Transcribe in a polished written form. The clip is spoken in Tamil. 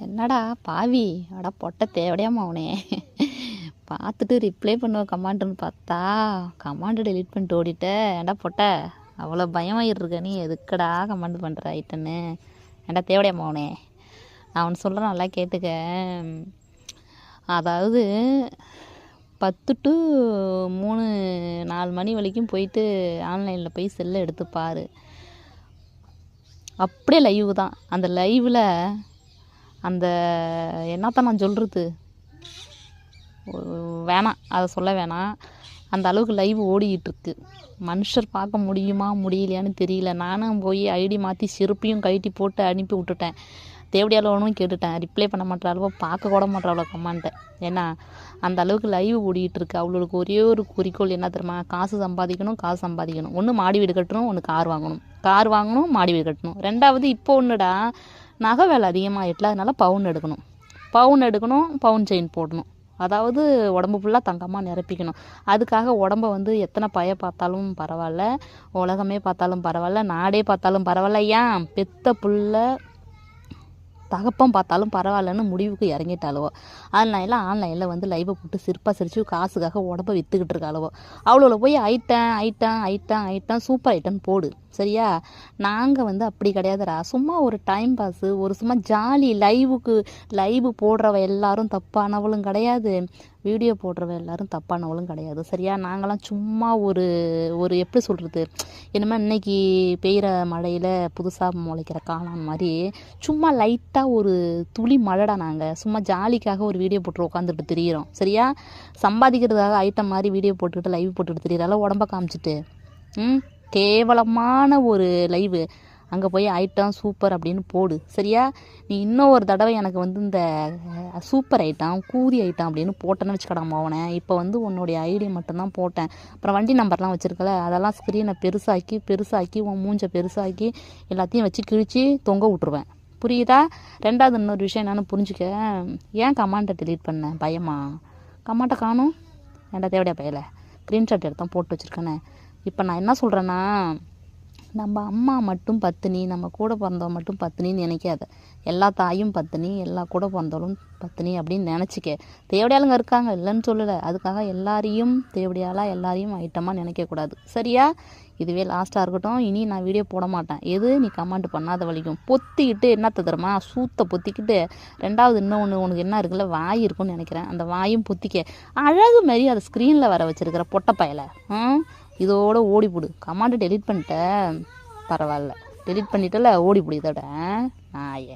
என்னடா பாவி, அட பொட்ட தேவடையாமா அவனே. பார்த்துட்டு ரிப்ளை பண்ணுவோம் கமாண்டுன்னு பார்த்தா கமாண்டு டெலீட் பண்ணிட்டு ஓடிட்ட. ஏன்டா பொட்ட, அவ்வளோ பயமாயிருக்க நீ, எதுக்கடா கமாண்ட் பண்ணுற ஐட்டன்னு? ஏன்டா தேவடையாமா அவனே, நான் அவனு சொல்கிறேன் நல்லா கேட்டுக்க. அதாவது 10 to 3 4 மணி வரைக்கும் போயிட்டு ஆன்லைனில் போய் செல்லை எடுத்து பாரு. அப்படியே லைவ் தான். அந்த லைவில் அந்த என்னத்தான் நான் சொல்கிறது, வேணாம் அதை சொல்ல வேணாம். அந்த அளவுக்கு லைவ் ஓடிக்கிட்டுருக்கு. மனுஷர் பார்க்க முடியுமா முடியலையான்னு தெரியல. நானும் போய் ஐடி மாற்றி செருப்பையும் கழட்டி போட்டு அனுப்பி விட்டுட்டேன். தேவடியாலவனும் கேட்டுட்டேன், ரிப்ளை பண்ண மாட்டேற அளவு, பார்க்க கூட மாட்டேற அவ்வளோ கமாண்ட்டை. ஏன்னா அந்த அளவுக்கு லைவ் ஓடிக்கிட்டு இருக்கு. அவளுக்கு ஒரே ஒரு குறிக்கோள் என்ன தெரியுமா? காசு சம்பாதிக்கணும், காசு சம்பாதிக்கணும். ஒன்று மாடி வீடு கட்டணும், ஒன்று கார் வாங்கணும். கார் வாங்கணும், மாடி வீடு கட்டணும். ரெண்டாவது இப்போ ஒன்றுடா, நகை வேலை அதிகமாகிட்டல, அதனால பவுன் எடுக்கணும். பவுன் செயின் போடணும். அதாவது உடம்பு ஃபுல்லாக தங்கமாக நிரப்பிக்கணும். அதுக்காக உடம்ப வந்து எத்தனை பய பார்த்தாலும் பரவாயில்ல, உலகமே பார்த்தாலும் பரவாயில்ல, நாடே பார்த்தாலும் பரவாயில்ல, ஏன் பெத்த புள்ள தகப்பம் பார்த்தாலும் பரவாயில்லன்னு முடிவுக்கு இறங்கிட்டாளுவோ. அதனால ஆன்லைனில் வந்து லைவை போட்டு சிரிப்பாக சிரிச்சு காசுக்காக உடம்ப விற்றுக்கிட்டு இருக்காளுவோ. அவ்வளோ போய் ஐட்டம் சூப்பர் ஐட்டம் போடு, சரியா? நாங்கள் வந்து அப்படி கிடையாதுடா. சும்மா ஒரு டைம் பாஸு, ஒரு சும்மா ஜாலி. லைவு போடுறவ எல்லாரும் தப்பானவளும் கிடையாது, வீடியோ போடுறவ எல்லாரும் தப்பானவளும் கிடையாது, சரியா? நாங்களாம் சும்மா ஒரு எப்படி சொல்கிறது, இனிமேல் இன்னைக்கு பெய்கிற மழையில் புதுசாக முளைக்கிற காளான் மாதிரி சும்மா லைட்டாக ஒரு துளி மழைடா. நாங்கள் சும்மா ஜாலிக்காக ஒரு வீடியோ போட்டு உட்காந்துட்டு திரியிறோம், சரியா? சம்பாதிக்கிறதுக்காக ஐட்டம் மாதிரி வீடியோ போட்டுக்கிட்டு லைவ் போட்டுக்கிட்டு திரியிறால உடம்ப காமிச்சிட்டு. கேவலமான ஒரு லைவு. அங்கே போய் ஐட்டம் சூப்பர் அப்படின்னு போடு, சரியா? நீ இன்னும் ஒரு தடவை எனக்கு வந்து இந்த சூப்பர் ஐட்டம் கூதி ஐட்டம் அப்படின்னு போட்டேன்னு வச்சுக்கடாமா அவனை. இப்போ வந்து உன்னுடைய ஐடி மட்டும்தான் போட்டேன். அப்புறம் வண்டி நம்பர்லாம் வச்சுருக்கல, அதெல்லாம் ஸ்க்ரீனை பெருசாக்கி உன் மூஞ்சை பெருசாக்கி எல்லாத்தையும் வச்சு கிழிச்சு தொங்க விட்ருவேன், புரியுதா? ரெண்டாவது இன்னொரு விஷயம் என்னென்னு புரிஞ்சுக்க. ஏன் கமாண்டை டெலீட் பண்ண? பயமா? கமாண்டை காணும். ஏன்டா தேவடையா பயலை, ஸ்க்ரீன்ஷாட் எடுத்தான் போட்டு வச்சுருக்கேனே. இப்போ நான் என்ன சொல்கிறேன்னா, நம்ம அம்மா மட்டும் பத்தினி, நம்ம கூட பிறந்தவங்க மட்டும் பத்தினின்னு நினைக்காத. எல்லா தாயும் பத்தினி, எல்லா கூட பிறந்தவளும் பத்தினி அப்படின்னு நினச்சிக்க. தேவடியாளுங்க இருக்காங்க, இல்லைன்னு சொல்லலை. அதுக்காக எல்லாரையும் எல்லாரையும் ஐட்டமாக நினைக்கக்கூடாது, சரியா? இதுவே லாஸ்ட்டாக இருக்கட்டும். இனி நான் வீடியோ போட மாட்டேன். எது நீ கமெண்ட் பண்ணாத வலிக்கும். பொத்திக்கிட்டு என்னத்த தருமா, சூத்தை பொத்திக்கிட்டு. ரெண்டாவது இன்னொன்று உனக்கு என்ன இருக்குல்ல, வாய் இருக்குன்னு நினைக்கிறேன். அந்த வாயும் பொத்திக்க. அழகு மாரி அதை ஸ்க்ரீனில் வர வச்சுருக்கிற பொட்டை பயலை இதோட ஓடிப்பிடு. கமாண்டை டெலீட் பண்ணிட்ட பரவாயில்ல, டெலீட் பண்ணிட்டல, ஓடிப்பிடு இதோட நாயே.